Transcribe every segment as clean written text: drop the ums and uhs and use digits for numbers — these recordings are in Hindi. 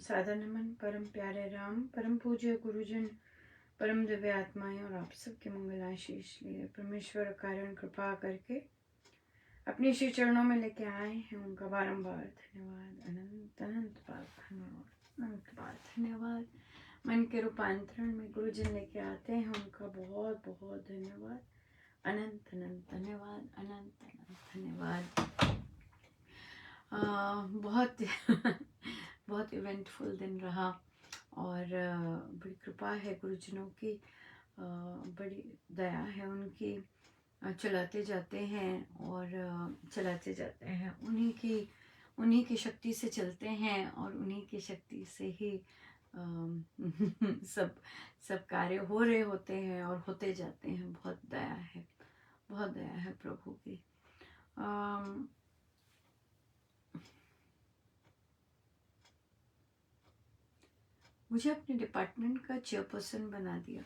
सादर नमन परम प्यारे राम, परम पूज्य गुरुजन, परम दिव्य आत्माएं और आप सबके मंगल आशीष लिए परमेश्वर कारण कृपा करके अपने श्री चरणों में लेके आए हैं। उनका बारंबार धन्यवाद, अनंत अनंत बार धन्यवाद, अनंत बार धन्यवाद। मन के रूपांतरण में गुरुजन लेके आते हैं, उनका बहुत बहुत धन्यवाद, अनंत अनंत धन्यवाद, अनंत अनंत धन्यवाद। बहुत बहुत इवेंटफुल दिन रहा और बड़ी कृपा है गुरुजनों की, बड़ी दया है उनकी। चलाते जाते हैं और चलाते जाते हैं, उन्हीं की शक्ति से चलते हैं और उन्हीं की शक्ति से ही सब कार्य हो रहे होते हैं और होते जाते हैं। बहुत दया है, बहुत दया है प्रभु की। मुझे अपने डिपार्टमेंट का चेयरपर्सन बना दिया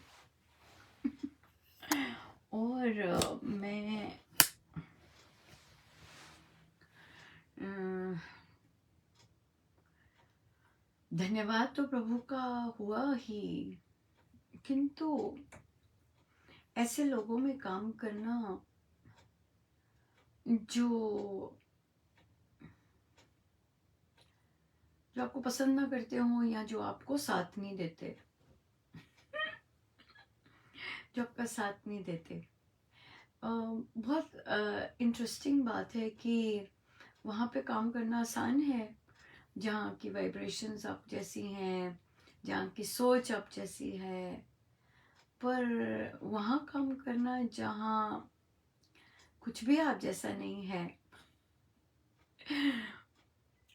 और मैं धन्यवाद तो प्रभु का हुआ ही, किंतु ऐसे लोगों में काम करना जो आपको पसंद ना करते हो या जो आपको साथ नहीं देते, जो आपका साथ नहीं देते। बहुत इंटरेस्टिंग बात है कि वहाँ पे काम करना आसान है जहाँ की वाइब्रेशंस आप जैसी हैं, जहाँ की सोच आप जैसी है, पर वहाँ काम करना जहाँ कुछ भी आप जैसा नहीं है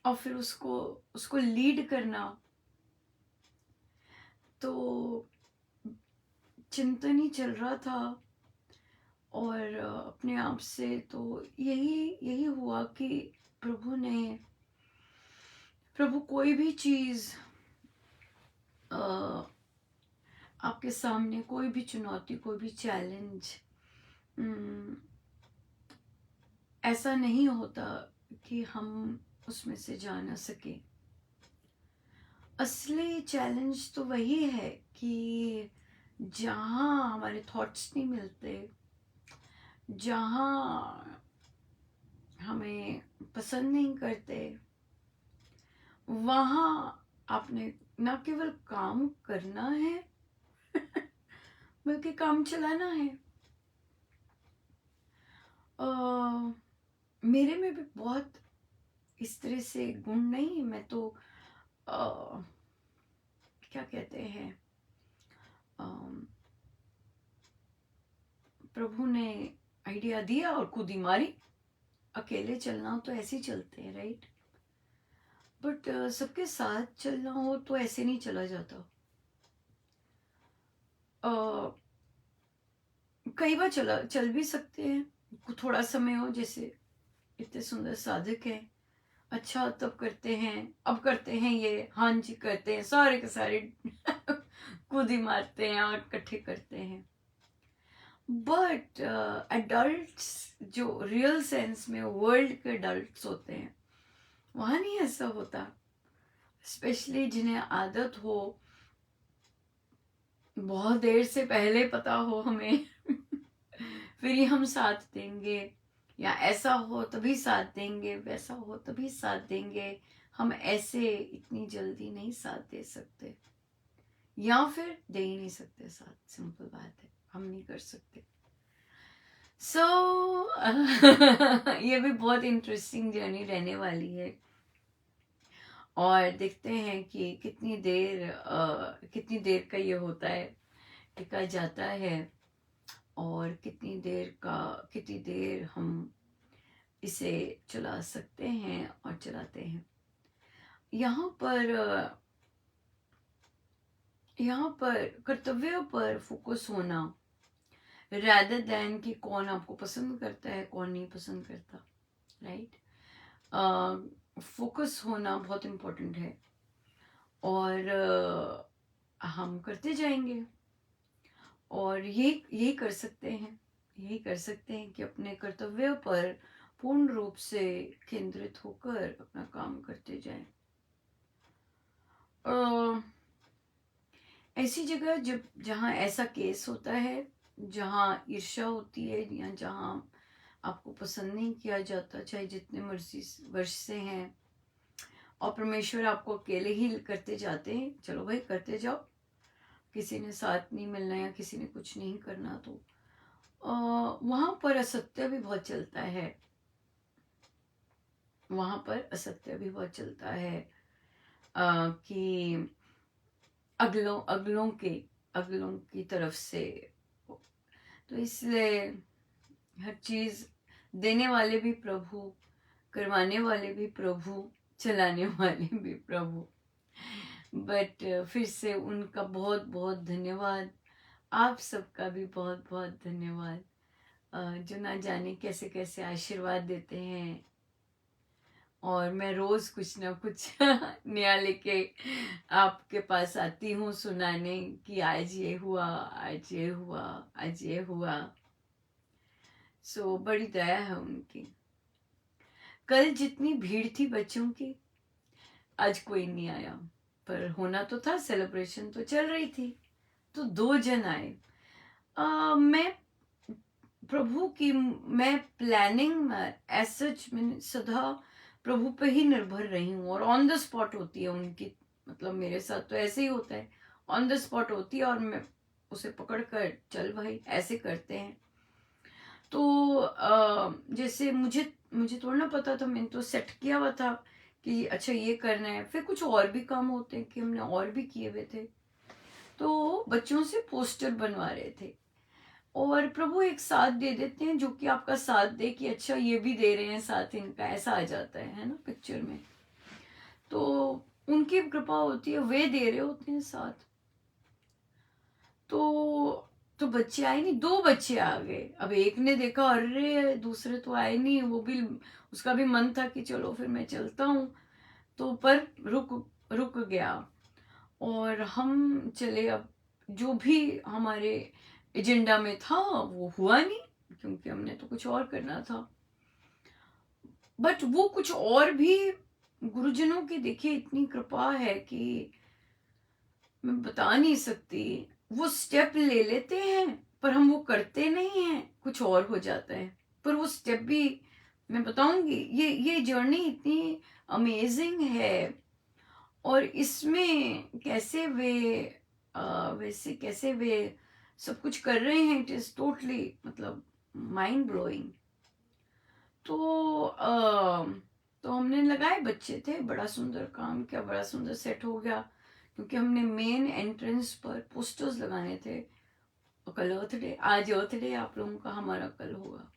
और फिर उसको लीड करना, तो चिंतन ही चल रहा था और अपने आप से तो यही हुआ कि प्रभु कोई भी चीज़ आपके सामने, कोई भी चुनौती, कोई भी चैलेंज ऐसा नहीं होता कि हम उसमें से जा ना सके। असली चैलेंज तो वही है कि जहाँ हमारे थॉट्स नहीं मिलते, जहाँ हमें पसंद नहीं करते, वहाँ आपने न केवल काम करना है बल्कि काम चलाना है। मेरे में भी बहुत इस तरह से गुण नहीं, मैं तो क्या कहते हैं, प्रभु ने आइडिया दिया और खुद ही मारी। अकेले चलना हो तो ऐसे ही चलते हैं, राइट? बट सबके साथ चलना हो तो ऐसे नहीं चला जाता। कई बार चल भी सकते हैं, थोड़ा समय हो, जैसे इतने सुंदर साधक हैं, अच्छा तब करते हैं, अब करते हैं ये, हाँ जी करते हैं, सारे के सारे कूद ही मारते हैं और इकट्ठे करते हैं। बट एडल्ट्स जो रियल सेंस में वर्ल्ड के एडल्ट्स होते हैं, वहाँ नहीं ऐसा होता। स्पेशली जिन्हें आदत हो, बहुत देर से पहले पता हो हमें फिर ही हम साथ देंगे, या ऐसा हो तभी साथ देंगे, वैसा हो तभी साथ देंगे, हम ऐसे इतनी जल्दी नहीं साथ दे सकते, या फिर दे ही नहीं सकते साथ। सिंपल बात है, हम नहीं कर सकते। ये भी बहुत इंटरेस्टिंग जर्नी रहने वाली है और देखते हैं कि कितनी देर का ये होता है, टिका जाता है, और कितनी देर हम इसे चला सकते हैं और चलाते हैं। यहाँ पर कर्तव्य पर फोकस होना, rather than कि कौन आपको पसंद करता है, कौन नहीं पसंद करता, राइट? फोकस होना बहुत इम्पोर्टेंट है और हम करते जाएंगे और यही कर सकते हैं कि अपने कर्तव्य पर पूर्ण रूप से केंद्रित होकर अपना काम करते जाएं। ऐसी जगह जब जहाँ ऐसा केस होता है, जहाँ ईर्ष्या होती है, या जहाँ आपको पसंद नहीं किया जाता, चाहे जितने मर्जी वर्ष से हैं, और परमेश्वर आपको अकेले ही करते जाते हैं, चलो भाई करते जाओ, किसी ने साथ नहीं मिलना या किसी ने कुछ नहीं करना, तो वहाँ पर असत्य भी बहुत चलता है। वहाँ पर असत्य भी बहुत चलता है कि अगलों की तरफ से। तो इसलिए हर चीज देने वाले भी प्रभु, करवाने वाले भी प्रभु, चलाने वाले भी प्रभु। बट फिर से उनका बहुत बहुत धन्यवाद, आप सबका भी बहुत बहुत धन्यवाद, जो ना जाने कैसे कैसे आशीर्वाद देते हैं। और मैं रोज कुछ ना कुछ नया लेके आपके पास आती हूँ सुनाने कि आज ये हुआ, आज ये हुआ, आज ये हुआ। सो बड़ी दया है उनकी। कल जितनी भीड़ थी बच्चों की, आज कोई नहीं आया, पर होना तो था, सेलिब्रेशन तो चल रही थी, तो 2 जन आए। मैं प्रभु की, मैं प्लानिंग एज सच मैंने सदा प्रभु पे ही निर्भर रही हूँ, और ऑन द स्पॉट होती है उनकी, मतलब मेरे साथ तो ऐसे ही होता है, ऑन द स्पॉट होती है और मैं उसे पकड़ कर चल भाई ऐसे करते हैं। तो जैसे मुझे थोड़ा ना पता था, मैंने तो सेट किया हुआ था कि अच्छा ये करना है, फिर कुछ और भी काम होते हैं कि हमने और भी किए हुए थे। तो बच्चों से पोस्टर बनवा रहे थे, और प्रभु एक साथ दे देते हैं जो कि आपका साथ दे कि अच्छा ये भी दे रहे हैं साथ, इनका ऐसा आ जाता है ना पिक्चर में। तो उनकी कृपा होती है, वे दे रहे होते हैं साथ। तो बच्चे आए नहीं, 2 बच्चे आ गए। अब एक ने देखा अरे दूसरे तो आए नहीं, वो भी, उसका भी मन था कि चलो फिर मैं चलता हूँ, तो पर रुक गया, और हम चले। अब जो भी हमारे एजेंडा में था वो हुआ नहीं, क्योंकि हमने तो कुछ और करना था। बट वो कुछ और भी, गुरुजनों की देखिए इतनी कृपा है कि मैं बता नहीं सकती। वो स्टेप ले लेते हैं पर हम वो करते नहीं हैं, कुछ और हो जाता है। पर वो स्टेप भी मैं बताऊंगी, ये जर्नी इतनी अमेजिंग है, और इसमें कैसे वे वैसे कैसे वे सब कुछ कर रहे हैं, इट इज टोटली मतलब माइंड ब्लोइंग। तो तो हमने लगाए, बच्चे थे, बड़ा सुंदर काम किया, बड़ा सुंदर सेट हो गया, क्योंकि हमने मेन एंट्रेंस पर पोस्टर्स लगाने थे। कल अर्थ डे, आज अर्थ डे आप लोगों का, हमारा कल होगा,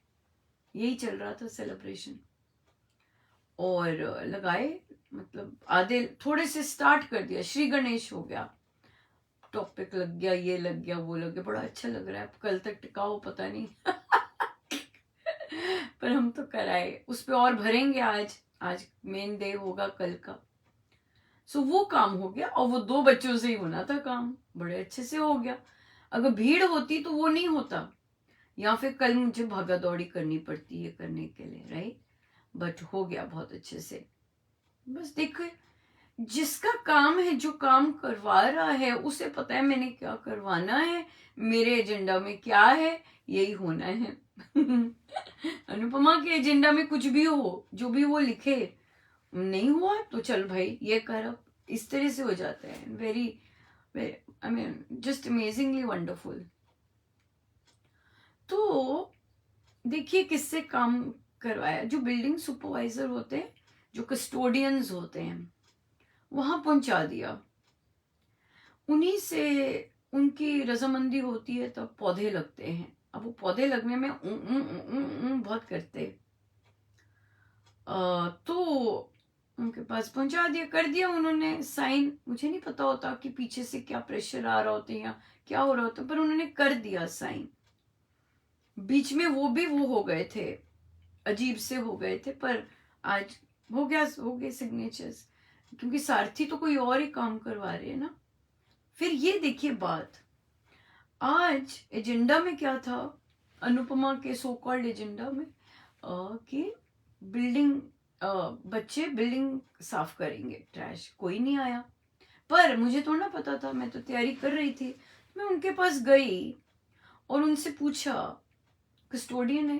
यही चल रहा था सेलिब्रेशन। और लगाए, मतलब आधे थोड़े से स्टार्ट कर दिया, श्री गणेश हो गया, टॉपिक लग गया, ये लग गया, वो लग गया, बड़ा अच्छा लग रहा है। कल तक टिकाओ पता नहीं पर हम तो कराए, उस पे और भरेंगे। आज मेन डे होगा कल का। सो वो काम हो गया, और वो 2 बच्चों से ही होना था काम, बड़े अच्छे से हो गया। अगर भीड़ होती तो वो नहीं होता, या फिर कल मुझे भागा दौड़ी करनी पड़ती है करने के लिए, राइट। बट हो गया बहुत अच्छे से। बस देखो, जिसका काम है, जो काम करवा रहा है, उसे पता है मैंने क्या करवाना है, मेरे एजेंडा में क्या है, यही होना है अनुपमा के एजेंडा में कुछ भी हो, जो भी वो लिखे, नहीं हुआ तो चल भाई ये कर, अब इस तरह से हो जाता है। Very I mean just amazingly wonderful. तो देखिए किससे काम करवाया, जो बिल्डिंग सुपरवाइजर होते हैं, जो कस्टोडियंस होते हैं, वहां पहुंचा दिया। उन्हीं से उनकी रजामंदी होती है तब पौधे लगते हैं। अब वो पौधे लगने में बहुत करते, तो उनके पास पहुंचा दिया, कर दिया उन्होंने साइन। मुझे नहीं पता होता कि पीछे से क्या प्रेशर आ रहा होता है या क्या हो रहा होता, पर उन्होंने कर दिया साइन। बीच में वो भी वो हो गए थे, अजीब से हो गए थे, पर आज हो गए सिग्नेचर्स, क्योंकि सारथी तो कोई और ही काम करवा रहे हैं ना। फिर ये देखिए बात, आज एजेंडा में क्या था, अनुपमा के सो कॉल्ड एजेंडा में कि बिल्डिंग, बच्चे बिल्डिंग साफ करेंगे, ट्रैश, कोई नहीं आया। पर मुझे तो ना पता था, मैं तो तैयारी कर रही थी। मैं उनके पास गई और उनसे पूछा, कस्टोडियन है,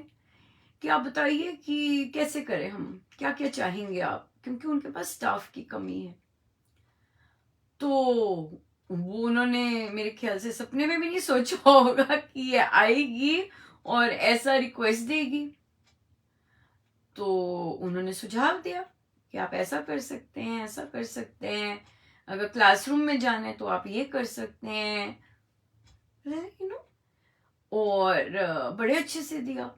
कि आप बताइए कि कैसे करें, हम क्या क्या चाहेंगे आप, क्योंकि उनके पास स्टाफ की कमी है। तो वो उन्होंने मेरे ख्याल से सपने में भी नहीं सोचा होगा कि ये आएगी और ऐसा रिक्वेस्ट देगी। तो उन्होंने सुझाव दिया कि आप ऐसा कर सकते हैं, ऐसा कर सकते हैं, अगर क्लासरूम में जाना है तो आप ये कर सकते हैं, यू नो। और बड़े अच्छे से दिया।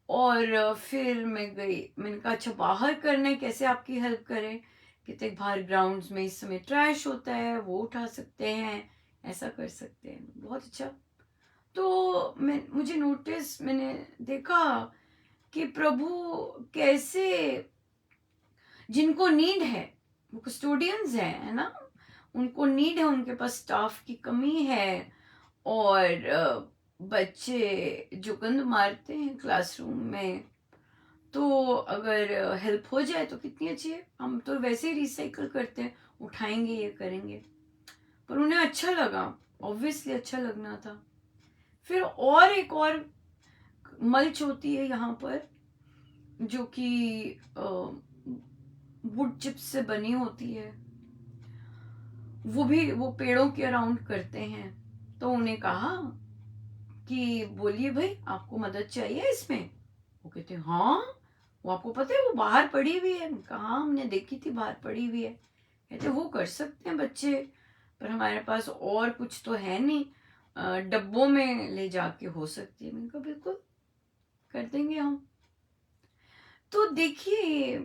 और फिर मैं गई, मैंने कहा अच्छा बाहर करना है, कैसे आपकी हेल्प करें? कहते बाहर ग्राउंड्स में इस समय ट्रैश होता है, वो उठा सकते हैं, ऐसा कर सकते हैं। बहुत अच्छा। तो मैंने देखा कि प्रभु कैसे, जिनको नीड है, वो कस्टोडियंस है ना, उनको नीड है, उनके पास स्टाफ की कमी है, और बच्चे जो गंद मारते हैं क्लासरूम में, तो अगर हेल्प हो जाए तो कितनी अच्छी है। हम तो वैसे ही रिसाइकल करते हैं, उठाएंगे, ये करेंगे। पर उन्हें अच्छा लगा, ऑब्वियसली अच्छा लगना था। फिर और एक और मल्च होती है यहाँ पर, जो कि वुड चिप्स से बनी होती है, वो पेड़ों के अराउंड करते हैं। तो उन्हें कहा कि बोलिए भाई, आपको मदद चाहिए इसमें? वो कहते हैं हाँ, वो आपको पता है वो बाहर पड़ी हुई है। कहा हमने देखी थी, बाहर पड़ी हुई है। कहते वो कर सकते हैं बच्चे, पर हमारे पास और कुछ तो है नहीं, डब्बों में ले जाके हो सकती है। मैंने कहा बिल्कुल कर देंगे हम। तो देखिए,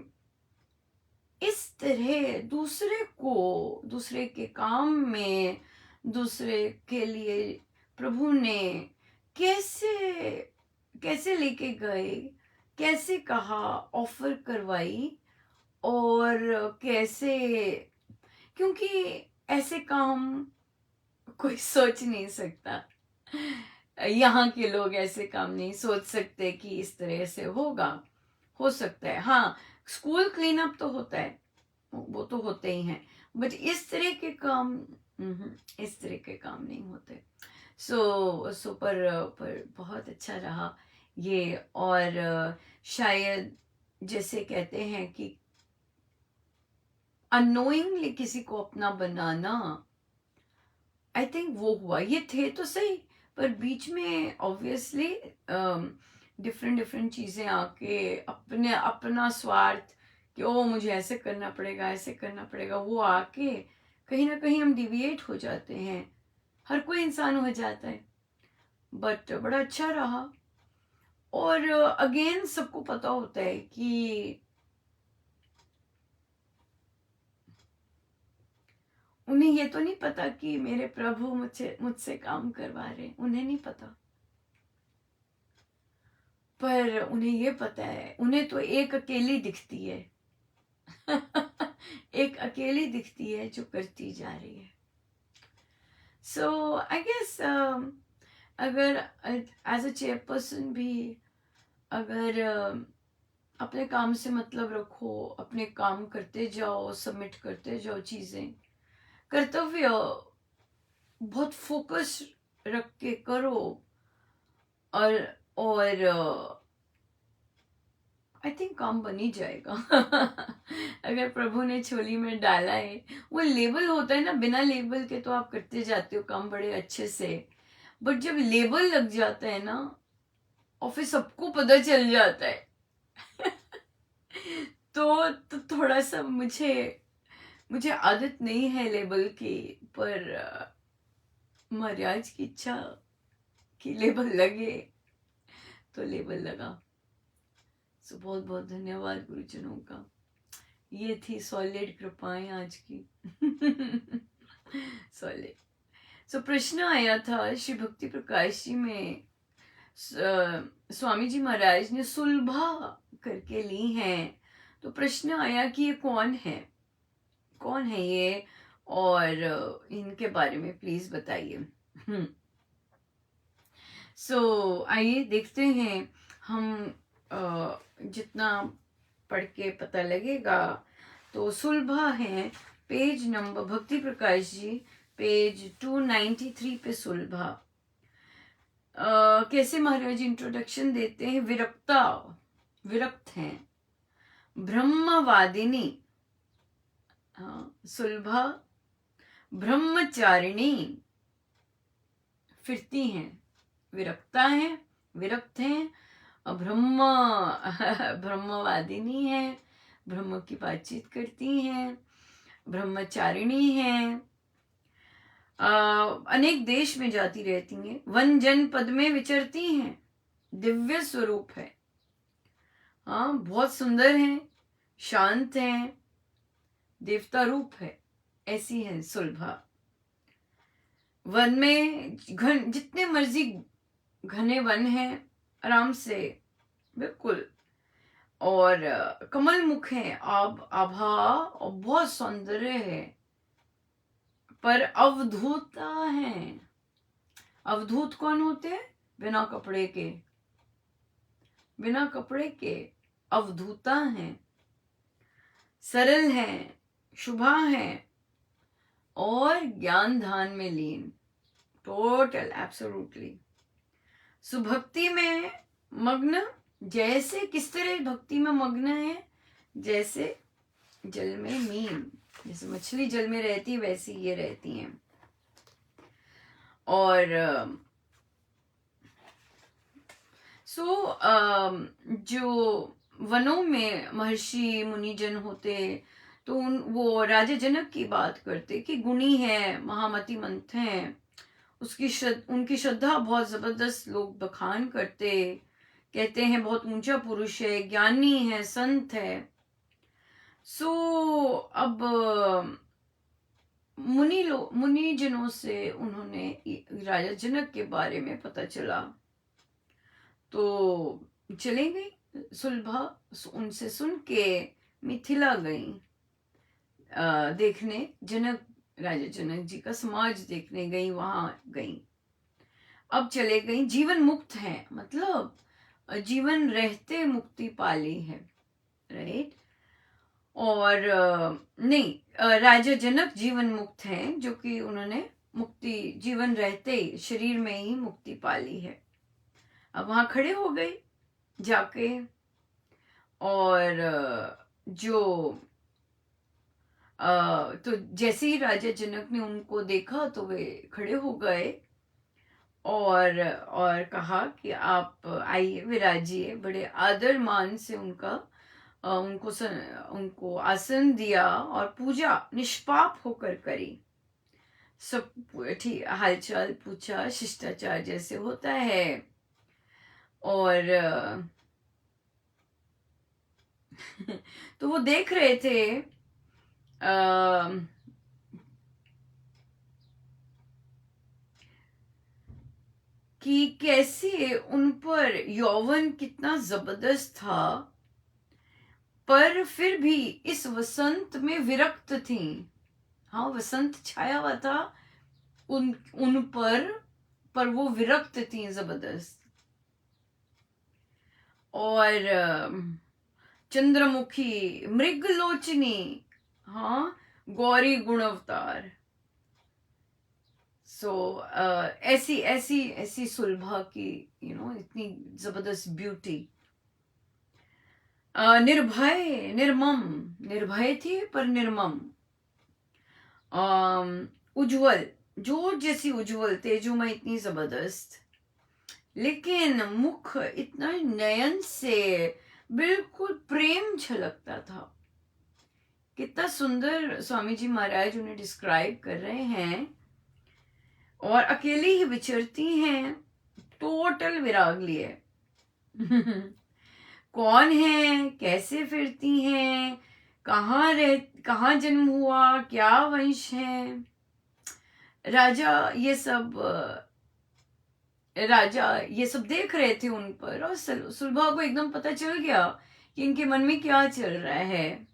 इस तरह दूसरे के काम में, दूसरे के लिए प्रभु ने कैसे कैसे लेके गए, कैसे कहा, ऑफर करवाई, और कैसे, क्योंकि ऐसे काम कोई सोच नहीं सकता। यहाँ के लोग ऐसे काम नहीं सोच सकते कि इस तरह से होगा। हो सकता है हाँ, स्कूल क्लीन अप तो होता है, वो तो होते ही हैं, बट इस तरह के काम, इस तरह के काम नहीं होते। पर बहुत अच्छा रहा ये। और शायद जैसे कहते हैं कि अनोइंगली किसी को अपना बनाना, आई थिंक वो हुआ। ये थे तो सही, पर बीच में ऑब्वियसली डिफरेंट डिफरेंट चीजें आके, अपने अपना स्वार्थ, कि ओ मुझे ऐसे करना पड़ेगा, ऐसे करना पड़ेगा, वो आके कहीं ना कहीं हम डिविएट हो जाते हैं। हर कोई इंसान हो जाता है, बट बड़ा अच्छा रहा। और अगेन सबको पता होता है कि उन्हें ये तो नहीं पता कि मेरे प्रभु मुझसे काम करवा रहे हैं, उन्हें नहीं पता। पर उन्हें ये पता है, उन्हें तो एक अकेली दिखती है एक अकेली दिखती है जो करती जा रही है। सो आई गेस अगर एज अ चेयरपर्सन भी, अगर अपने काम से मतलब रखो, अपने काम करते जाओ, सबमिट करते जाओ चीजें, कर्तव्य बहुत फोकस रख के करो, और और आई थिंक काम बन ही जाएगा अगर प्रभु ने छोली में डाला है, वो लेबल होता है ना, बिना लेबल के तो आप करते जाते हो काम बड़े अच्छे से, बट जब लेबल लग जाता है ना, और फिर सबको पता चल जाता है तो थोड़ा सा मुझे आदत नहीं है लेबल की, पर महाराज की इच्छा कि लेबल लगे तो लेबल लगा। सो बहुत बहुत धन्यवाद गुरुजनों का। ये थी सॉलिड कृपाएं आज की सॉलिड। सो प्रश्न आया था श्री भक्ति प्रकाश जी में, स्वामी जी महाराज ने सुलभा करके ली हैं। तो प्रश्न आया कि ये कौन है ये, और इनके बारे में प्लीज बताइए। सो आइए देखते हैं हम, जितना पढ़ के पता लगेगा। तो सुलभा है, पेज नंबर, भक्ति प्रकाश जी पेज 293 पे सुलभा। कैसे महाराज इंट्रोडक्शन देते हैं, विरक्त हैं, ब्रह्मवादिनी, सुलभा ब्रह्मचारिणी, फिरती हैं, विरक्त हैं, और ब्रह्मवादिनी है, ब्रह्म की बातचीत करती हैं, ब्रह्मचारिणी हैं, अनेक देश में जाती रहती हैं, वन जनपद में विचरती हैं, दिव्य स्वरूप है, बहुत सुंदर हैं, शांत हैं, देवता रूप है, ऐसी है सुलभा। वन में जितने मर्जी घने वन हैं, आराम से बिल्कुल, और कमल मुख है, आभा, और बहुत सौंदर्य है, पर अवधूता है। अवधूत कौन होते हैं? बिना कपड़े के अवधूता हैं, सरल हैं, शुभा हैं, और ज्ञान ध्यान में लीन, टोटल एब्सोल्युटली सुभक्ति में मग्न। जैसे किस तरह भक्ति में मग्न है? जैसे जल में मीन, जैसे मछली जल में रहती वैसी ये रहती हैं। और जो वनों में महर्षि मुनिजन होते, तो वो राजा जनक की बात करते कि गुणी है, महामतिमंत हैं, उनकी श्रद्धा बहुत जबरदस्त लोग बखान करते, कहते हैं बहुत ऊंचा पुरुष है, ज्ञानी है, संत है। अब मुनिजनों से उन्होंने राजा जनक के बारे में पता चला, तो चले गई सुलभा, उनसे सुन के मिथिला गई, देखने, राजा जनक जी का समाज देखने गई, वहां गई। अब चले गई, जीवन मुक्त है, मतलब जीवन रहते मुक्ति पाली है, राइट। और नहीं, राजा जनक जीवन मुक्त हैं, जो कि उन्होंने मुक्ति जीवन रहते ही शरीर में ही मुक्ति पाली है। अब वहां खड़े हो गए जाके, और तो जैसे ही राजा जनक ने उनको देखा तो वे खड़े हो गए और कहा कि आप आइए, विराजिए। बड़े आदर मान से उनको आसन दिया और पूजा निष्पाप होकर करी। सब ठीक हालचाल पूछा, शिष्टाचार जैसे होता है। और तो वो देख रहे थे कि कैसे उन पर यौवन कितना जबरदस्त था, पर फिर भी इस वसंत में विरक्त थी। हाँ, वसंत छाया हुआ था उन पर वो विरक्त थी जबरदस्त। और चंद्रमुखी, मृगलोचनी, हाँ, गौरी गुणवतार। ऐसी सुलभा की इतनी जबरदस्त ब्यूटी। निर्भय थी पर निर्मम। उज्जवल, जोत जैसी उज्जवल, तेजोमय इतनी जबरदस्त, लेकिन मुख इतना नयन से बिल्कुल प्रेम झलकता था। कितना सुंदर स्वामी जी महाराज उन्हें डिस्क्राइब कर रहे हैं। और अकेली ही विचरती हैं, टोटल विराग लिए। कौन है, कैसे फिरती हैं, कहाँ जन्म हुआ, क्या वंश है। राजा ये सब देख रहे थे उन पर, और सुलभा को एकदम पता चल गया कि इनके मन में क्या चल रहा है।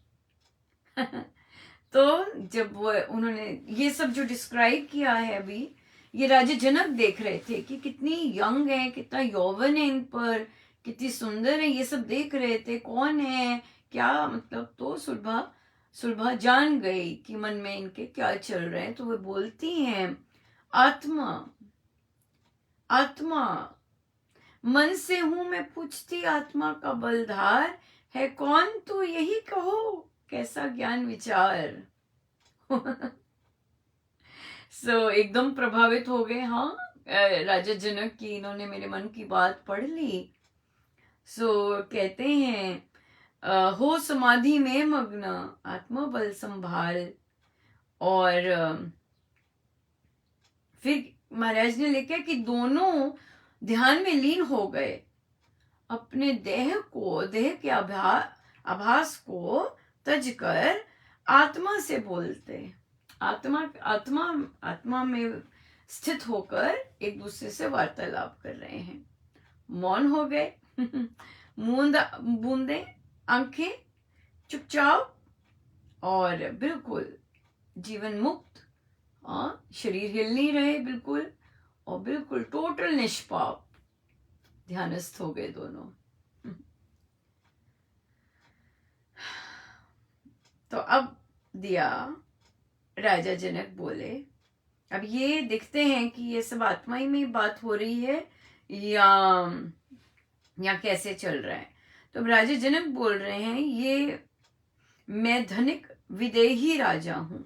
तो जब उन्होंने ये सब जो डिस्क्राइब किया है अभी, ये राजा जनक देख रहे थे कि कितनी यंग है, कितना यौवन है इन पर, कितनी सुंदर है, ये सब देख रहे थे कौन है क्या, मतलब। तो सुलभा सुलभा जान गई कि मन में इनके क्या चल रहे हैं, तो वे बोलती हैं, आत्मा आत्मा मन से हूं मैं पूछती, आत्मा का बलधार है कौन तू यही कहो, कैसा ज्ञान विचार। एकदम प्रभावित हो गए। हाँ, राजा जनक की इन्होंने मेरे मन की बात पढ़ ली। कहते हैं, हो समाधि में मग्न आत्मा बल संभाल। और फिर महाराज ने लिखा कि दोनों ध्यान में लीन हो गए, अपने देह के आभास को तज कर आत्मा से बोलते, आत्मा में स्थित होकर एक दूसरे से वार्तालाप कर रहे हैं। मौन हो गए। बूंदे आंखें चुपचाप और बिल्कुल जीवन मुक्त। शरीर हिल नहीं रहे बिल्कुल, और बिल्कुल टोटल निष्पाप ध्यानस्थ हो गए दोनों। तो अब दिया राजा जनक बोले, अब ये देखते हैं कि ये सब आत्मा ही में बात हो रही है या कैसे चल रहा है। तो राजा जनक बोल रहे हैं, ये मैं धनिक विदेही राजा हूं,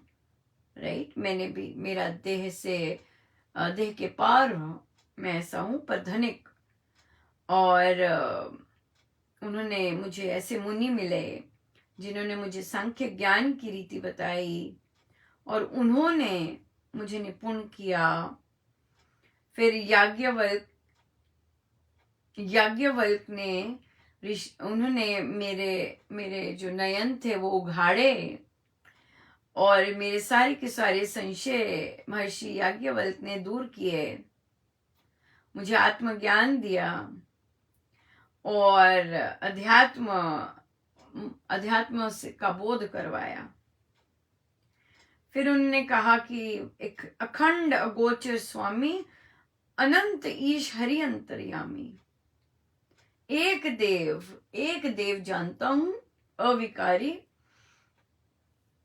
राइट। मैंने भी, मेरा देह के पार मैं ऐसा हूं, पर धनिक। और उन्होंने मुझे ऐसे मुनि मिले जिन्होंने मुझे सांख्य ज्ञान की रीति बताई, और उन्होंने मुझे निपुण किया। फिर याज्ञवल्क ने उन्होंने मेरे जो नयन थे वो उघाड़े, और मेरे सारे के सारे संशय महर्षि याज्ञवल्क ने दूर किए, मुझे आत्मज्ञान दिया और अध्यात्म का बोध करवाया। फिर उन्होंने कहा कि एक अखंड अगोचर स्वामी, अनंत ईश हरि अंतर्यामी, एक देव जानता हूं, अविकारी,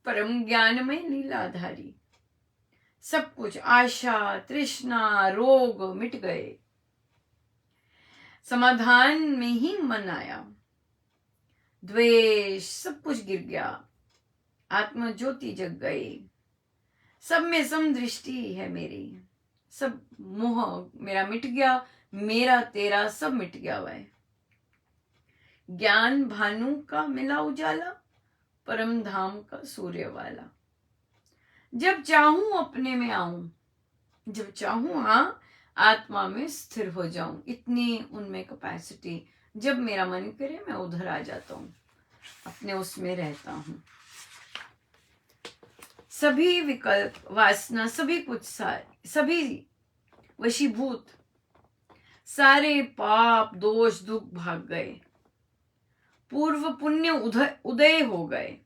परम ज्ञान में नीलाधारी। सब कुछ आशा तृष्णा रोग मिट गए, समाधान में ही मन आया, द्वेष सब कुछ गिर गया, आत्म ज्योति जग गई, सब में समदृष्टि है मेरी, सब मोह मेरा मिट गया, मेरा तेरा सब मिट गया। वह ज्ञान भानु का मिला उजाला, परम धाम का सूर्य वाला। जब चाहूं अपने में आऊं, जब चाहूं आत्मा में स्थिर हो जाऊं, इतनी उनमें कैपेसिटी। जब मेरा मन करे मैं उधर आ जाता हूं, अपने उसमें रहता हूं। सभी विकल्प वासना सभी कुछ सभी वशीभूत, सारे पाप दोष दुख भाग गए, पूर्व पुण्य उदय हो गए,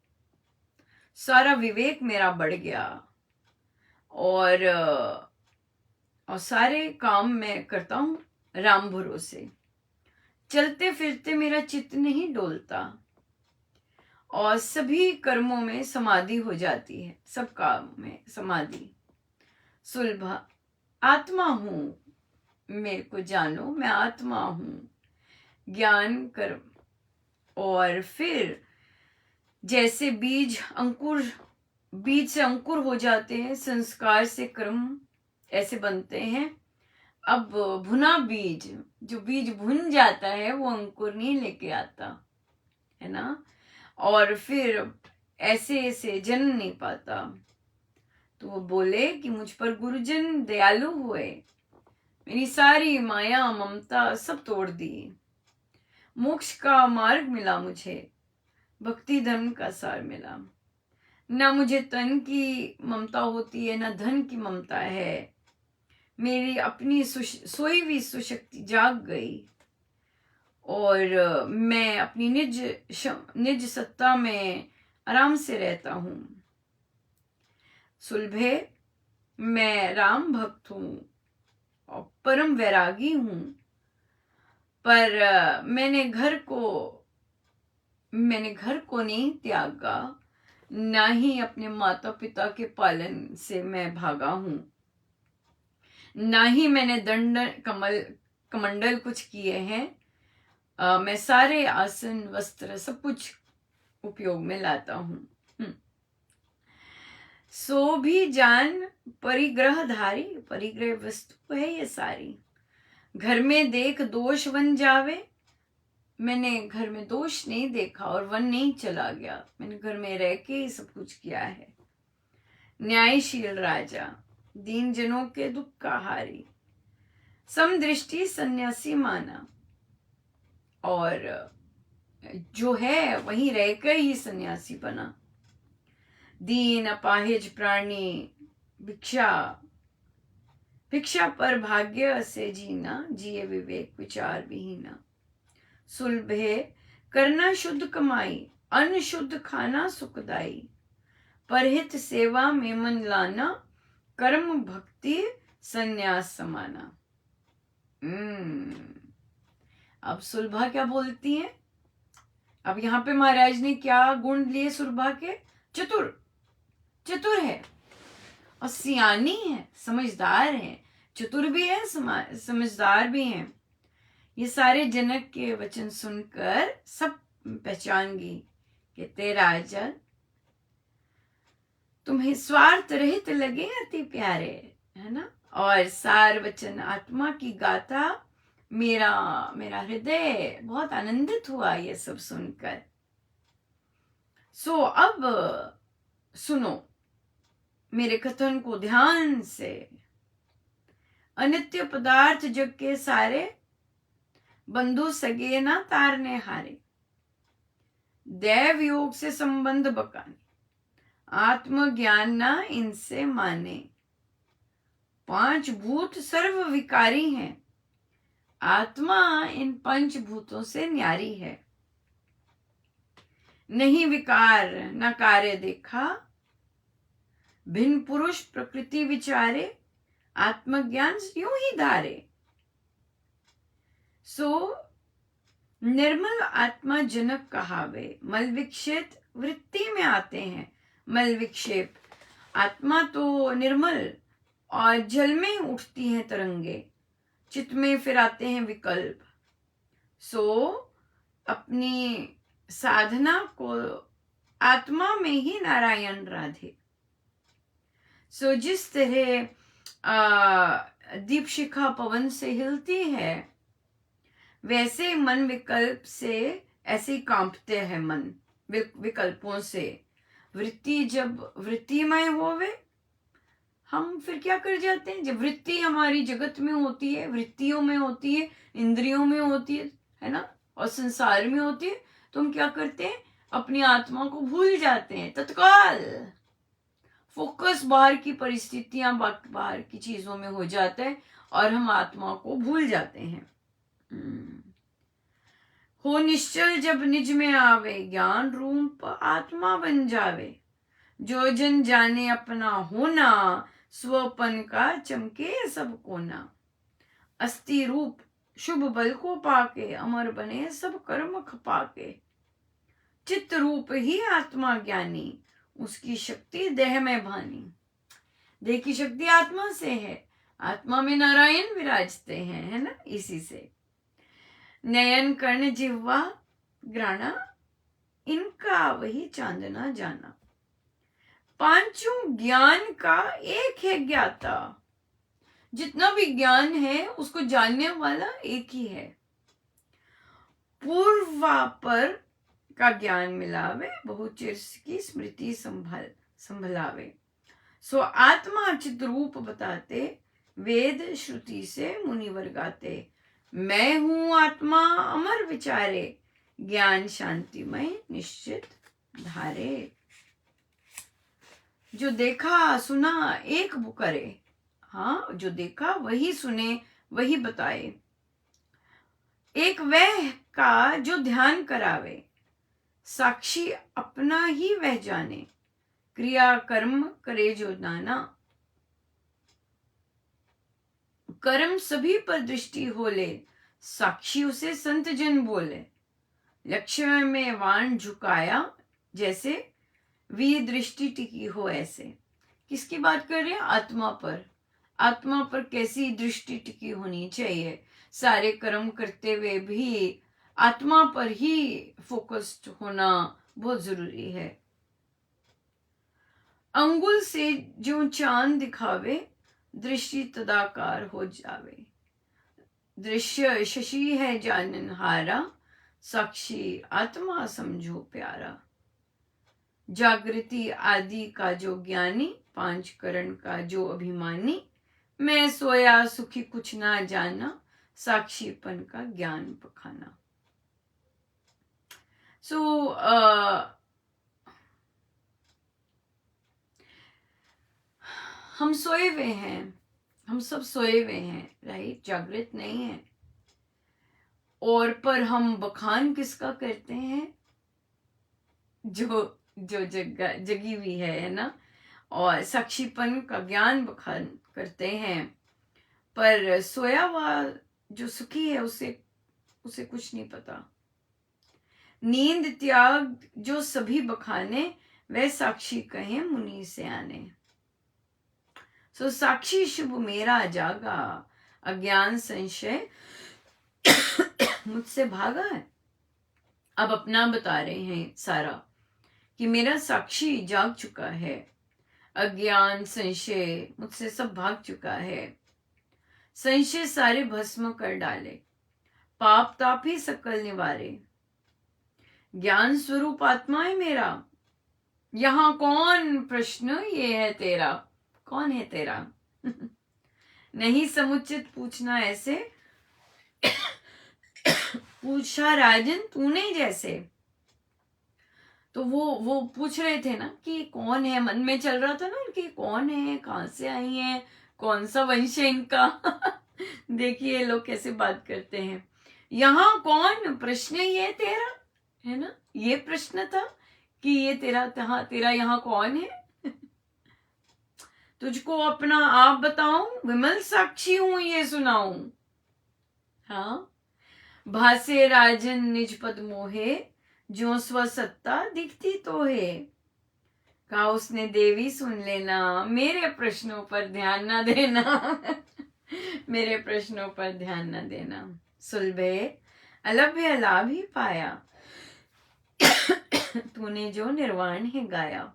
सारा विवेक मेरा बढ़ गया, और सारे काम मैं करता हूं राम भरोसे। चलते फिरते मेरा चित्त नहीं डोलता, और सभी कर्मों में समाधि हो जाती है, सब काम में समाधि। सुलभ आत्मा हूं, मेरे को जानो मैं आत्मा हूं, ज्ञान कर्म। और फिर जैसे बीज से अंकुर हो जाते हैं, संस्कार से कर्म ऐसे बनते हैं। अब भुना बीज, जो बीज भुन जाता है वो अंकुर नहीं लेके आता है ना, और फिर ऐसे जन्म नहीं पाता। तो वो बोले कि मुझ पर गुरुजन दयालु हुए, मेरी सारी माया ममता सब तोड़ दी, मोक्ष का मार्ग मिला मुझे, भक्ति धर्म का सार मिला। ना मुझे तन की ममता होती है, ना धन की ममता है, मेरी अपनी सोई हुई सुशक्ति जाग गई, और मैं अपनी निज सत्ता में आराम से रहता हूं। सुलभे मैं राम भक्त हूं और परम वैरागी हूं, पर मैंने घर को नहीं त्यागा, ना ही अपने माता पिता के पालन से मैं भागा हूं, ना ही मैंने दंड कमंडल कुछ किए हैं। मैं सारे आसन वस्त्र सब कुछ उपयोग में लाता हूं। सो भी जान परिग्रहधारी, परिग्रह वस्तु है ये सारी। घर में देख दोष वन जावे, मैंने घर में दोष नहीं देखा और वन नहीं चला गया, मैंने घर में रह के ही सब कुछ किया है। न्यायशील राजा, दीन जनों के दुख का हारी, समदृष्टि सन्यासी माना, और जो है वहीं रहकर ही सन्यासी बना। दीन अपाहिज प्राणी भिक्षा, भिक्षा पर भाग्य से जीना, जिए विवेक विचार विहीना। सुलभे करना शुद्ध कमाई, अन्न शुद्ध खाना सुखदाई, परहित सेवा में मन लाना, कर्म भक्ति संन्यास समाना। अब सुलभा क्या बोलती है? अब यहाँ पे महाराज ने क्या गुण लिए सुलभा के? चतुर, चतुर है और सियानी है, समझदार है, चतुर भी है, समझदार भी है। ये सारे जनक के वचन सुनकर सब पहचान गई कि तेरा राजन तुम्हें स्वार्थ रहित लगे अति प्यारे, है ना। और सार वचन आत्मा की गाथा, मेरा हृदय बहुत आनंदित हुआ ये सब सुनकर। सो अब सुनो मेरे कथन को ध्यान से। अनित्य पदार्थ जग के सारे, बंधु सगे ना तारने हारे, दैव योग से संबंध बकाने, आत्मज्ञान ना इनसे माने। पांच भूत सर्व विकारी हैं, आत्मा इन पंच भूतों से न्यारी है। नहीं विकार न कार्य देखा, भिन्न पुरुष प्रकृति विचारे, आत्मज्ञान यूं ही धारे। सो निर्मल आत्मा जनक कहावे, मल विक्षेप वृत्ति में आते हैं। मल विक्षेप, आत्मा तो निर्मल और जल में उठती हैं तरंगे, चित्त में फिर आते हैं विकल्प। सो अपनी साधना को आत्मा में ही नारायण राधे। सो जिस तरह दीप शिखा पवन से हिलती है, वैसे मन विकल्प से ऐसे कांपते हैं। मन विकल्पों से, वृत्ति जब वृत्तिमय होवे, हम फिर क्या कर जाते हैं? जब वृत्ति हमारी जगत में होती है, वृत्तियों में होती है, इंद्रियों में होती है ना, और संसार में होती है, तो हम क्या करते हैं? अपनी आत्मा को भूल जाते हैं। तत्काल फोकस बाहर की परिस्थितियां, बाहर की चीजों में हो जाता है और हम आत्मा को भूल जाते हैं। हो निश्चल जब निज में आवे, ज्ञान रूप आत्मा बन जावे। जो जन जाने अपना होना, स्वपन का चमके सब कोना। अस्थि रूप शुभ बल को पाके, अमर बने सब कर्म खपा के। चित्त रूप ही आत्मा ज्ञानी, उसकी शक्ति देह में भानी। देह की शक्ति आत्मा से है, आत्मा में नारायण विराजते हैं, है ना। इसी से नयन कर्ण जिह्वा ग्राणा, इनका वही चांदना जाना। पांचों ज्ञान का एक है ज्ञाता, जितना भी ज्ञान है उसको जानने वाला एक ही है। पूर्वापर का ज्ञान मिलावे, बहुचिर की स्मृति संभलावे। सो आत्मा चित रूप बताते, वेद श्रुति से मुनिवर गाते। मैं हूं आत्मा अमर विचारे, ज्ञान शांतिमय निश्चित धारे। जो देखा सुना एक वो करे, हाँ, जो देखा वही सुने वही बताए। एक वह का जो ध्यान करावे, साक्षी अपना ही वह जाने। क्रिया कर्म करे जो नाना, कर्म सभी पर दृष्टि होले, साक्षी उसे संत जन बोले। लक्ष्य में वाण झुकाया, जैसे वी दृष्टि टिकी हो ऐसे। किसकी बात कर रहे हैं? आत्मा पर। आत्मा पर कैसी दृष्टि टिकी होनी चाहिए? सारे कर्म करते हुए भी आत्मा पर ही फोकस्ड होना बहुत जरूरी है। अंगुल से जो चांद दिखावे, दृष्टि तदाकार हो जावे। दृश्य शशि है जाननहारा, साक्षी आत्मा समझो प्यारा। जागृति आदि का जो ज्ञानी, पांच करण का जो अभिमानी, मैं सोया सुखी कुछ ना जाना, साक्षीपन का ज्ञान पखाना। हम सोए हुए हैं, हम सब सोए हुए हैं, राइट? जागृत नहीं है। और पर हम बखान किसका करते हैं? जो जो जगी हुई है ना। और साक्षीपन का ज्ञान बखान करते हैं, पर सोया हुआ जो सुखी है उसे कुछ नहीं पता। नींद त्याग जो सभी बखाने, वह साक्षी कहे मुनि से आने। साक्षी शुभ मेरा जागा, अज्ञान संशय मुझसे भागा है। अब अपना बता रहे हैं सारा कि मेरा साक्षी जाग चुका है, अज्ञान संशय मुझसे सब भाग चुका है। संशय सारे भस्म कर डाले, पाप ताप ही सकल निवारे। ज्ञान स्वरूप आत्मा है मेरा, यहाँ कौन प्रश्न ये है तेरा? कौन है तेरा? नहीं समुचित पूछना ऐसे, पूछा राजन तूने जैसे। तो वो पूछ रहे थे ना कि कौन है, मन में चल रहा था ना कि कौन है, कहां से आई है, कौन सा वंश है इनका। देखिए लोग कैसे बात करते हैं। यहाँ कौन प्रश्न ये तेरा, है ना? ये प्रश्न था कि ये तेरा यहाँ कौन है? तुझको अपना आप बताऊं, विमल साक्षी हूं ये सुनाऊं। हाँ, भासे राजन निज पद मोहे, जो स्वसत्ता दिखती तो है। कहा उसने देवी सुन लेना, मेरे प्रश्नों पर ध्यान ना देना। मेरे प्रश्नों पर ध्यान न देना। सुलभे अलभ्य लाभ ही पाया, तूने जो निर्वाण है गाया।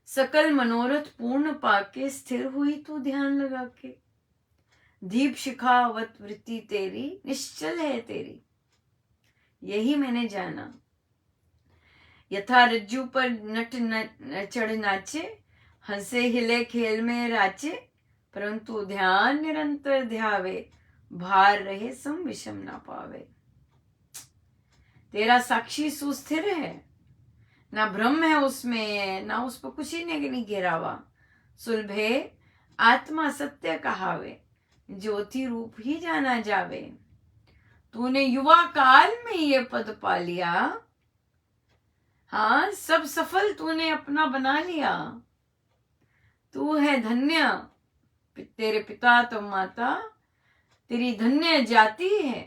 सकल मनोरथ पूर्ण पाके, स्थिर हुई तू ध्यान लगा के। दीप शिखावत वृत्ति तेरी, निश्चल है तेरी, यही मैंने जाना। यथा रज्जू पर नट चढ़ नाचे, हंसे हिले खेल में राचे, परंतु ध्यान निरंतर ध्यावे, भार रहे सम विषम ना पावे। तेरा साक्षी सुस्थिर है, ना भ्रम है उसमें, ना उस पर कुछ ही नहीं घेरा हुआ। सुलभे आत्मा सत्य कहावे, ज्योति रूप ही जाना जावे। तूने युवा काल में ये पद पा लिया, हाँ सब सफल तूने अपना बना लिया। तू है धन्य, तेरे पिता तो माता तेरी धन्य जाति है।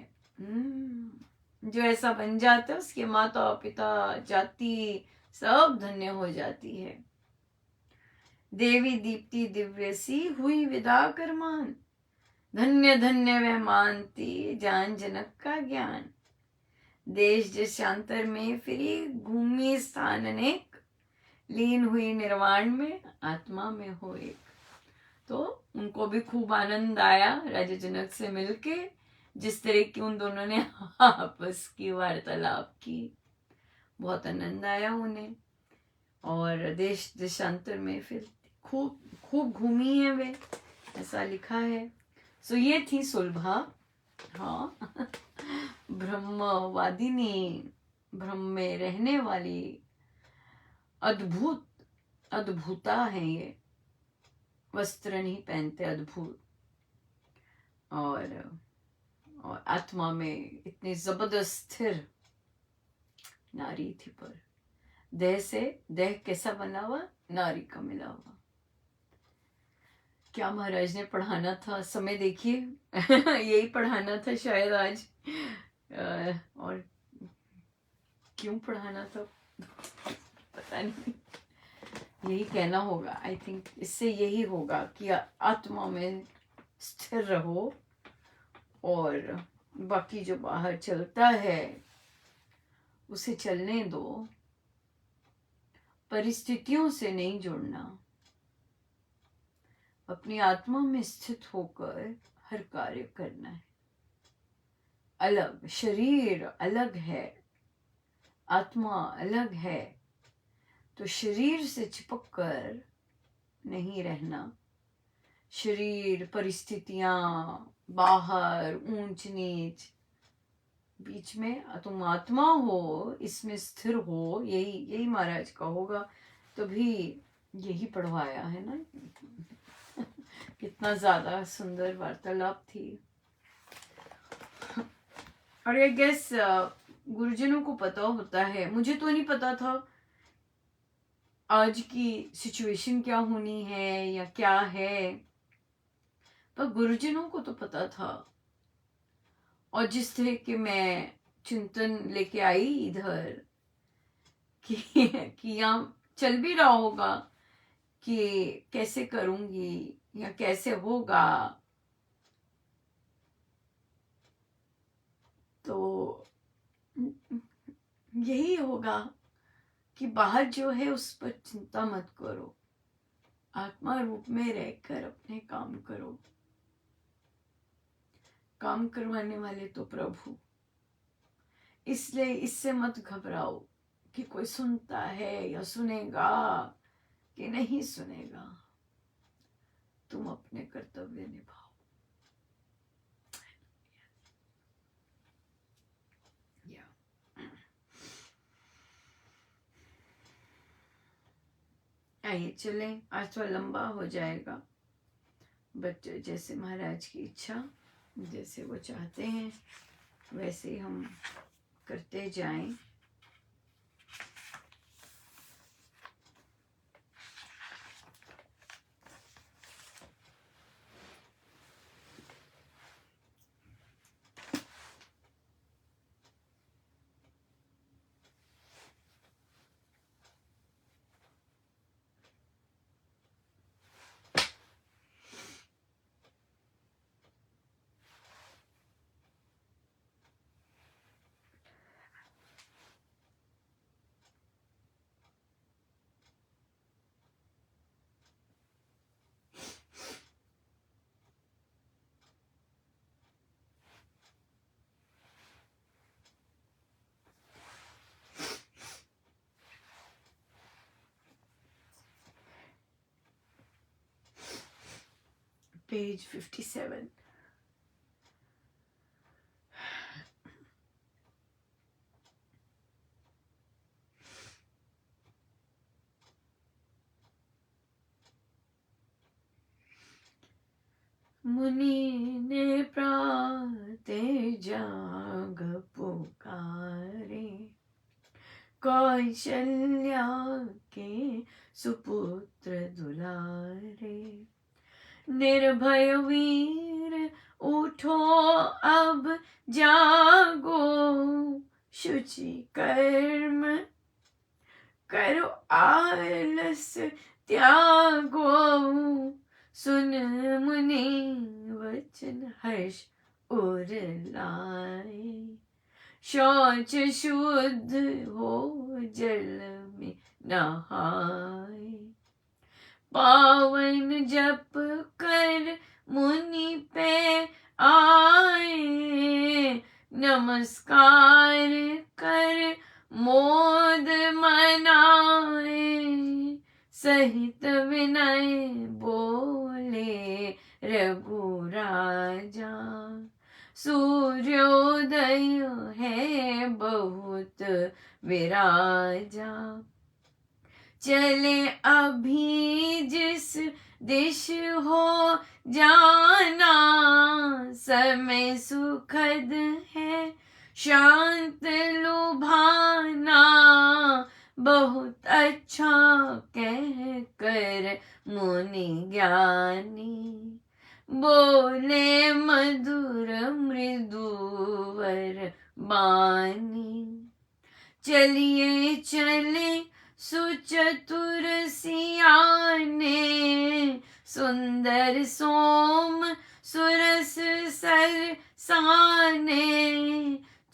जो ऐसा बन जाता है उसके माता पिता जाति सब धन्य हो जाती है। देवी दीप्ति दिव्य सी हुई विदा कर मान, धन्य धन्य वह मानती जान जनक का ज्ञान। देश देशांतर में फिरी घूमी स्थान अनेक, लीन हुई निर्वाण में आत्मा में हो एक। तो उनको भी खूब आनंद आया राजा जनक से मिलके, जिस तरह की उन दोनों ने आपस की वार्तालाप की, बहुत आनंद आया उन्हें। और देश देशांतर में फिर खूब घूमी है वे, ऐसा लिखा है। सो ये थी सुलभा। हाँ, ब्रह्मवादिनी, ब्रह्म में रहने वाली अद्भुता है ये। वस्त्र नहीं पहनते, अद्भुत। और आत्मा में इतनी जबरदस्त स्थिर नारी थी। पर देह कैसा बना हुआ? नारी का मिला हुआ। क्या महाराज ने पढ़ाना था? समय देखिए। यही पढ़ाना था शायद आज। और क्यों पढ़ाना था पता नहीं, यही कहना होगा। आई थिंक इससे यही होगा कि आत्मा में स्थिर रहो और बाकी जो बाहर चलता है उसे चलने दो, परिस्थितियों से नहीं जुड़ना, अपनी आत्मा में स्थित होकर हर कार्य करना है। अलग शरीर अलग है, आत्मा अलग है, तो शरीर से चिपक कर नहीं रहना। शरीर, परिस्थितियां, बाहर, ऊंच नीच, बीच में तुम आत्मा हो, इसमें स्थिर हो, यही महाराज का होगा। तभी यही पढ़वाया है ना। कितना ज्यादा सुंदर वार्तालाप थी। और आई गेस गुरुजनों को पता होता है, मुझे तो नहीं पता था आज की सिचुएशन क्या होनी है या क्या है, पर गुरुजनों को तो पता था। और जिस तरह के मैं चिंतन लेके आई इधर कि यहाँ चल भी रहा होगा कि कैसे करूंगी या कैसे होगा, तो यही होगा कि बाहर जो है उस पर चिंता मत करो, आत्मा रूप में रहकर अपने काम करो। काम करवाने वाले तो प्रभु, इसलिए इससे मत घबराओ कि कोई सुनता है या सुनेगा कि नहीं सुनेगा। तुम अपने कर्तव्य निभाओ। आइए चलें, आज थोड़ा लंबा हो जाएगा, बट जैसे महाराज की इच्छा, जैसे वो चाहते हैं वैसे हम करते जाएं। Page 57. मुनि ने प्राते जाग पुकारे, कौशल्या के सुपुत्र दुलारे। निर्भय वीर उठो अब जागो, शुचि कर्म करो आलस त्यागो। सुन मुनि वचन हर्ष और लाए, शौच शुद्ध हो जल में नहाए। पावन जप कर मुनि पे आए, नमस्कार कर मोद मनाए। सहित विनय बोले रघुराजा, सूर्योदय है बहुत विराजा। चले अभी जिस दिश हो जाना, समय सुखद है शांत लुभाना। बहुत अच्छा कह कर मुनि ज्ञानी, बोले मधुर मृदुवर बानी। चलिए चले सुचतुर सियाने, सुंदर सोम सुरस सर साने,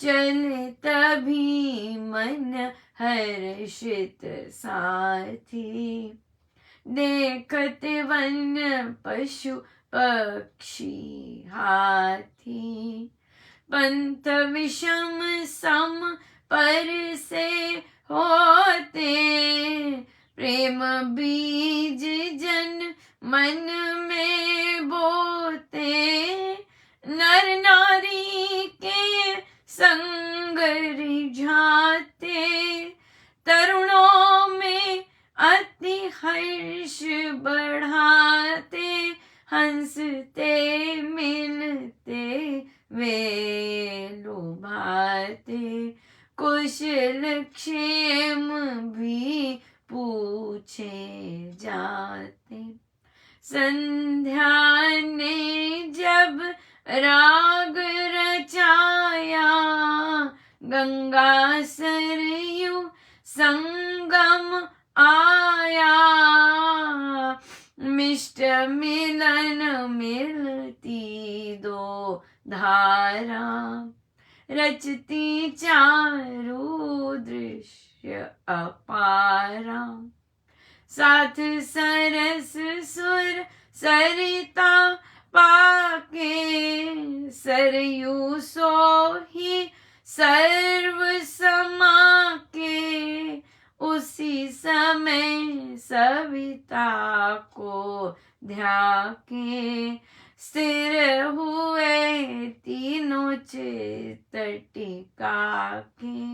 चले तभी मन हर्षित साथी, देखत वन्य पशु पक्षी हाथी, पंथ विषम सम पर से होते, प्रेम बीज जन मन में बोते, नर नारी के संग रिझाते, तरुणों में अति हर्ष बढ़ाते, हंसते मिलते वे लुभाते, कुशल क्षेम भी पूछे जाते, संध्या ने जब राग रचाया, गंगा सरयू संगम आया, मिष्ट मिलन मिलती दो धारा, रचती चारु दृश्य अपारा, साथ सरस सुर सरिता पाके, सरयू सोही सर्व समाके, उसी समय सविता को ध्याके, स्थिर हुए तीनों चित्त टिका के,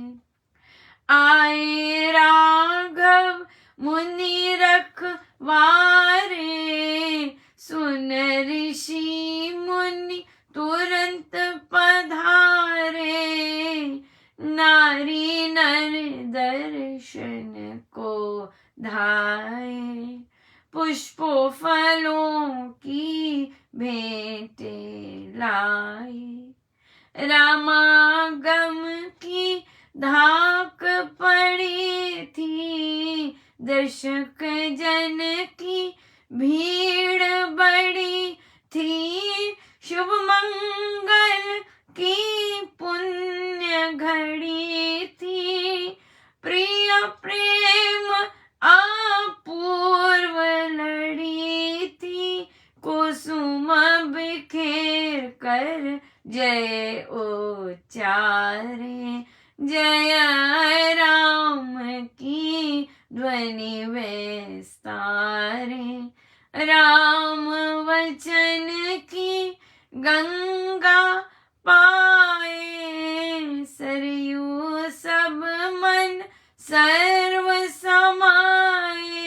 आए राघव मुनि रखवारे, सुन ऋषि मुनि तुरंत पधारे, नारी नर दर्शन को धाये, पुष्पों फलों की भेंटे लाए, रामागम की धाक पड़ी थी, दर्शक जन की भीड़ बड़ी थी, शुभ मंगल की पुण्य घड़ी थी, प्रिय प्रेम अपूर्व लड़ी थी, कुसुम बिखेर कर जय उच्चारे, जय राम की ध्वनि विस्तारे, राम वचन की गंगा पाए, सरयू सब मन सर्व समाए,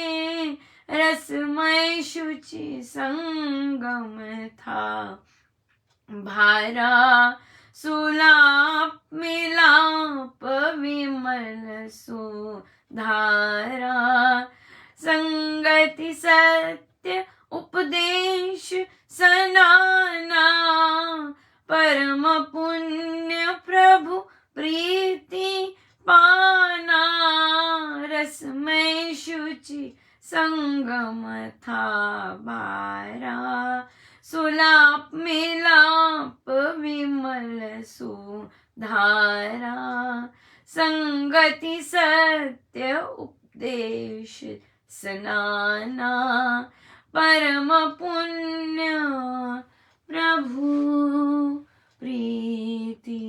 रसमय शुचि संगम था भारा, सुलाप मिलाप विमल सुधारा, संगति सत्य उपदेश सनाना, परम पुण्य प्रभु प्रीति पाना, रसमय शुचि संगम था बारा, सुलाप मिलाप विमल सुधारा, संगति सत्य उपदेश सनाना, परम पुण्य प्रभु प्रीति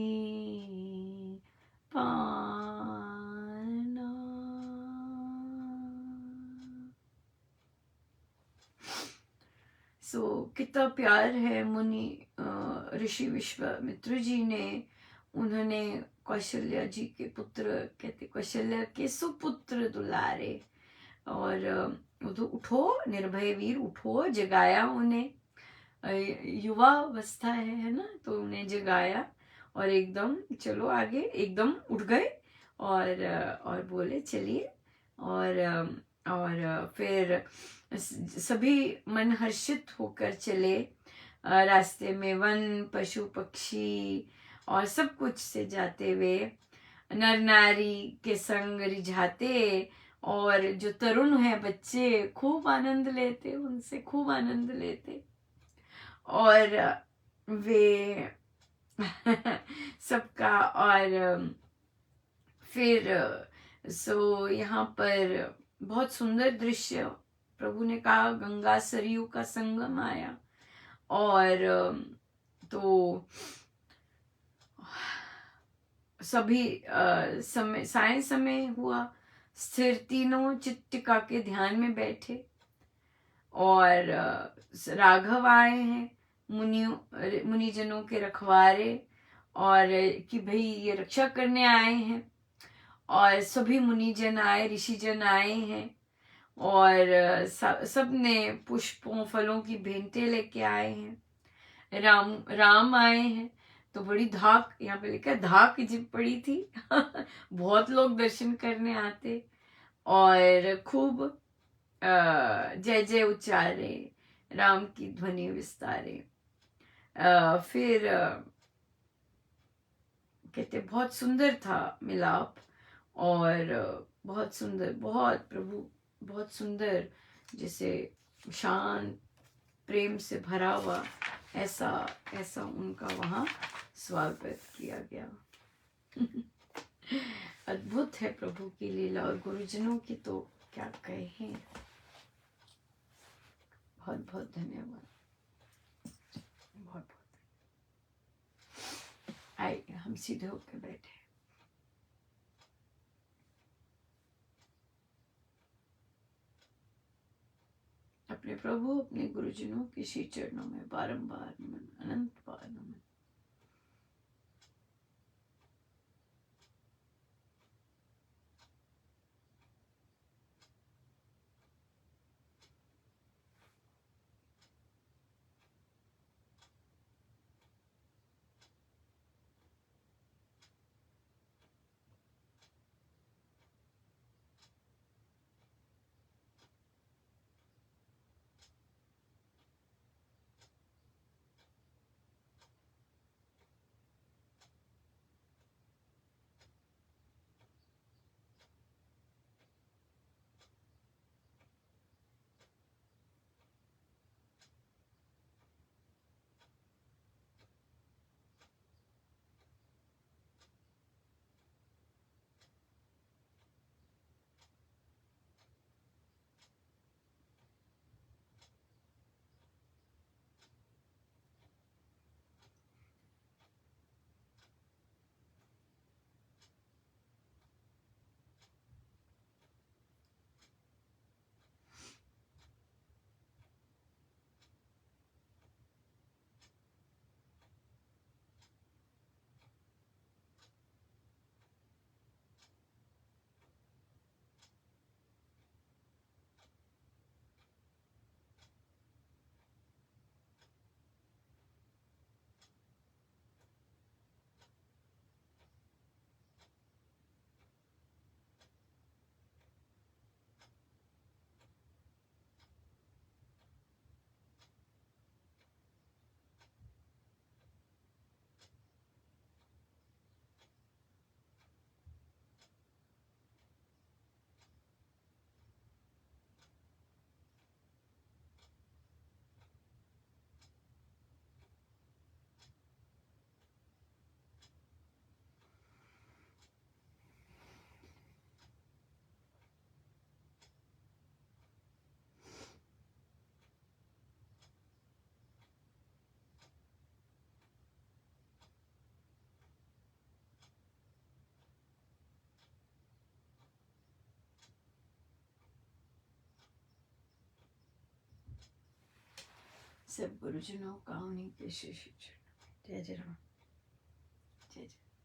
पाना। कितना प्यार है मुनि ऋषि विश्वामित्र जी ने, उन्होंने कौशल्या जी के पुत्र, कहते कौशल्या के सुपुत्र दुलारे, और उठो निर्भय वीर उठो, जगाया उन्हें, युवा अवस्था है ना, तो उन्हें जगाया और एकदम चलो आगे, एकदम उठ गए और बोले चलिए, और फिर सभी मन हर्षित होकर चले, रास्ते में वन पशु पक्षी और सब कुछ से जाते हुए, नर नारी के संग रिझाते और जो तरुण है बच्चे खूब आनंद लेते, उनसे खूब आनंद लेते। और वे सबका। और फिर सो यहाँ पर बहुत सुंदर दृश्य, प्रभु ने कहा गंगा सरयू का संगम आया। और तो सभी समय साय समय हुआ, स्थिर तीनों चित टिका के ध्यान में बैठे। और राघव आए हैं, मुनिजनों के रखवारे, और कि भाई ये रक्षा करने आए हैं। और सभी मुनिजन आए, ऋषिजन आए हैं। और सब ने पुष्पों फलों की भेंटें लेके आए हैं। राम आए हैं। तो बड़ी धाक, यहाँ पे लिखा है धाक जिब पड़ी थी। बहुत लोग दर्शन करने आते और खूब जय जय उच्चारे, राम की ध्वनि विस्तारे। फिर कहते बहुत सुंदर था मिलाप। और बहुत सुंदर, बहुत प्रभु बहुत सुंदर, जैसे शांत प्रेम से भरा हुआ, ऐसा ऐसा उनका वहाँ स्वागत किया गया। अद्भुत है प्रभु की लीला, और गुरुजनों की तो क्या कहें। बहुत बहुत धन्यवाद, बहुत बहुत। आइए हम सीधे होकर बैठे। अपने प्रभु, अपने गुरुजनों के श्री चरणों में बारंबार नमन, अनंत बार नमन। सब गुरुजनों का उन्हीं के श्री चरणों में। जय जय राम, जय जय।